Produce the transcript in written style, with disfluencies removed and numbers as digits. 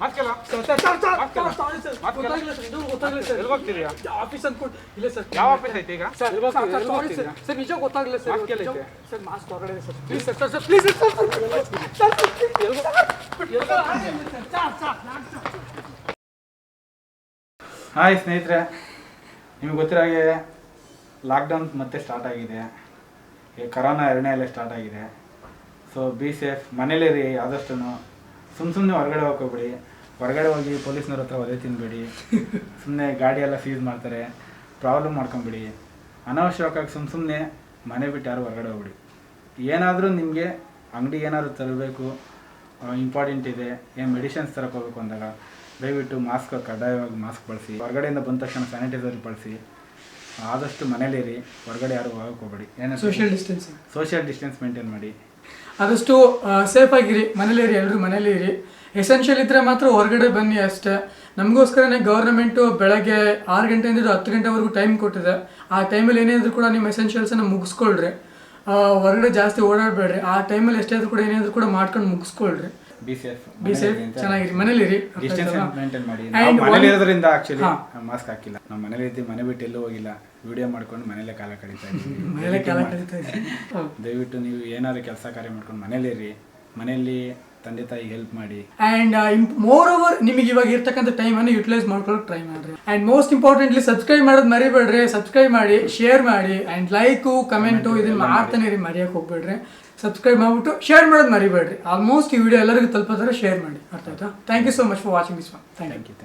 Mask ಇಲ್ಲ. ಹೋಗ್ತಿದ್ಯಾ office ಅನ್ಕೊಂಡು ಇಲ್ಲ ಸರ್. ಯಾವ ಆಫೀಸ್ ಐತೆ ಈಗ? ಸರ್ ನಿಜ ಗೊತ್ತಾಗಲಿಲ್ಲ ಸರ್. ಸರ್ ಮಾಸ್ಕ್ ಹೊರಗಡೆ sir. Please sir sir please sir. Hi ಸ್ನೇಹಿತರೆ, ನಿಮಗೆ ಗೊತ್ತಿರೋ ಹಾಗೆ ಲಾಕ್ಡೌನ್ ಮತ್ತೆ ಸ್ಟಾರ್ಟ್ ಆಗಿದೆ. ಈಗ ಕರೋನಾ 2ನೇ ಅಲೆ ಸ್ಟಾರ್ಟ್ ಆಗಿದೆ. ಸೊ ಬಿ ಸೇಫ್, ಮನೇಲಿರಿ. ಆದಷ್ಟು ಸುಮ್ಮನೆ ಹೊರಗಡೆ ಹೋಗ್ಕೋಬೇಡಿ. ಹೊರಗಡೆ ಹೋಗಿ ಪೊಲೀಸ್ನವ್ರ ಹತ್ರ ಒದೆ ತಿನ್ನಬೇಡಿ. ಸುಮ್ಮನೆ ಗಾಡಿ ಎಲ್ಲ ಸೀಸ್ ಮಾಡ್ತಾರೆ, ಪ್ರಾಬ್ಲಮ್ ಮಾಡ್ಕೊಂಬಿಡಿ. ಅನಾವಶ್ಯಕವಾಗಿ ಸುಮ್ಮನೆ ಮನೆ ಬಿಟ್ಟು ಯಾರು ಹೊರಗಡೆ ಹೋಗ್ಬಿಡಿ. ಏನಾದರೂ ನಿಮಗೆ ಅಂಗಡಿಗೆ ಏನಾದರೂ ತರಬೇಕು, ಇಂಪಾರ್ಟೆಂಟ್ ಇದೆ, ಏನು ಮೆಡಿಸಿನ್ಸ್ ತರಕ್ಕೆ ಹೋಗ್ಬೇಕು ಅಂದಾಗ ದಯವಿಟ್ಟು ಮಾಸ್ಕ್ ಕಡ್ಡಾಯವಾಗಿ ಮಾಸ್ಕ್ ಬಳಸಿ. ಹೊರಗಡೆಯಿಂದ ಬಂದ ತಕ್ಷಣ ಸ್ಯಾನಿಟೈಸರ್ ಬಳಸಿ. ಆದಷ್ಟು ಮನೇಲಿರಿ, ಹೊರಗಡೆ ಯಾರು ಹೋಗಕ್ಕೆ ಹೋಗ್ಬೇಡಿ. ಏನೋ ಸೋಷಿಯಲ್ ಡಿಸ್ಟೆನ್ಸ್ ಮೇಂಟೈನ್ ಮಾಡಿ. ಆದಷ್ಟು ಸೇಫಾಗಿರಿ, ಮನೇಲಿರಿ. ಎಲ್ಲರೂ ಮನೇಲಿರಿ. ಎಸೆನ್ಷಿಯಲ್ ಇದ್ದರೆ ಮಾತ್ರ ಹೊರಗಡೆ ಬನ್ನಿ ಅಷ್ಟೇ. ನಮಗೋಸ್ಕರನೇ ಗೌರ್ಮೆಂಟು ಬೆಳಗ್ಗೆ 6 ಗಂಟೆಯಿಂದ 10 ಗಂಟೆವರೆಗೂ ಟೈಮ್ ಕೊಟ್ಟಿದೆ. ಆ ಟೈಮಲ್ಲಿ ಏನೇಳಿದ್ರು ಕೂಡ ನಿಮ್ಮ ಎಸೆನ್ಷಿಯಲ್ಸನ್ನು ಮುಗಿಸ್ಕೊಳ್ರಿ. ಹೊರಗಡೆ ಜಾಸ್ತಿ ಓಡಾಡಬೇಡ್ರಿ. ಆ ಟೈಮಲ್ಲಿ ಎಷ್ಟೇ ಕೂಡ ಏನಾದರೂ ಕೂಡ ಮಾಡ್ಕೊಂಡು ಮುಗಿಸ್ಕೊಳ್ರಿ. ಬಿ ಸೇಫ್, ಚೆನ್ನಾಗಿರಿ, ಮನೇಲಿರಿ. ಡಿಸ್ಟೆನ್ಸ್ ಮೇಂಟೈನ್ ಮಾಡಿ. ನಾವು ಮನೇಲಿ ಇರೋದ್ರಿಂದ ಆಕ್ಚುಲಿ ಮಾಸ್ಕ್ ಹಾಕಿಲ್ಲ. ನಾವು ಮನೇಲಿ ಇದ್ದೀವಿ, ಮನೆ ಬಿಟ್ಟು ಎಲ್ಲೂ ಹೋಗಿಲ್ಲ. ವಿಡಿಯೋ ಮಾಡ್ಕೊಂಡು ಮನೇಲೆ ಕಾಲ ಕಳೀತಾ ಇದ್ದೀವಿ. ದಯವಿಟ್ಟು ನೀವು ಏನಾದ್ರು ಕೆಲಸ ಕಾರ್ಯ ಮಾಡ್ಕೊಂಡು ಮನೇಲಿರಿ. ಮನೆಯಲ್ಲಿ ತಂದೆ ತಾಯಿಗೆ ಹೆಲ್ಪ್ ಮಾಡಿ. ಆ್ಯಂಡ್ ಮೋರ್ ಓವರ್ ನಿಮಗೆ ಇವಾಗ ಇರ್ತಕ್ಕಂಥ ಟೈಮನ್ನು ಯುಟಿಲೈಸ್ ಮಾಡ್ಕೊಳ್ಳೋಕೆ ಟ್ರೈ ಮಾಡಿರಿ. ಆ್ಯಂಡ್ ಮೋಸ್ಟ್ ಇಂಪಾರ್ಟೆಂಟ್ಲಿ ಸಬ್ಸ್ಕ್ರೈಬ್ ಮಾಡೋದು ಮರಿಬೇಡ್ರಿ. ಸಬ್ಸ್ಕ್ರೈಬ್ ಮಾಡಿ, ಶೇರ್ ಮಾಡಿ, ಆ್ಯಂಡ್ ಲೈಕು ಕಮೆಂಟು ಇದನ್ನು ಮಾಡ್ತಾನೆ ಇರಿ, ಮರೆಯೋಕೆ ಹೋಗ್ಬೇಡ್ರಿ. ಸಬ್ಸ್ಕ್ರೈಬ್ ಮಾಡಿಬಿಟ್ಟು ಶೇರ್ ಮಾಡೋದು ಮರಿಬೇಡ್ರಿ. ಆಲ್ಮೋಸ್ಟ್ ಈ ವಿಡಿಯೋ ಎಲ್ಲರಿಗೂ ತಲುಪೋದ್ರೆ ಶೇರ್ ಮಾಡಿ. ಅರ್ಥ ಆಯ್ತಾ? Thank you so much for watching this one. Thank you.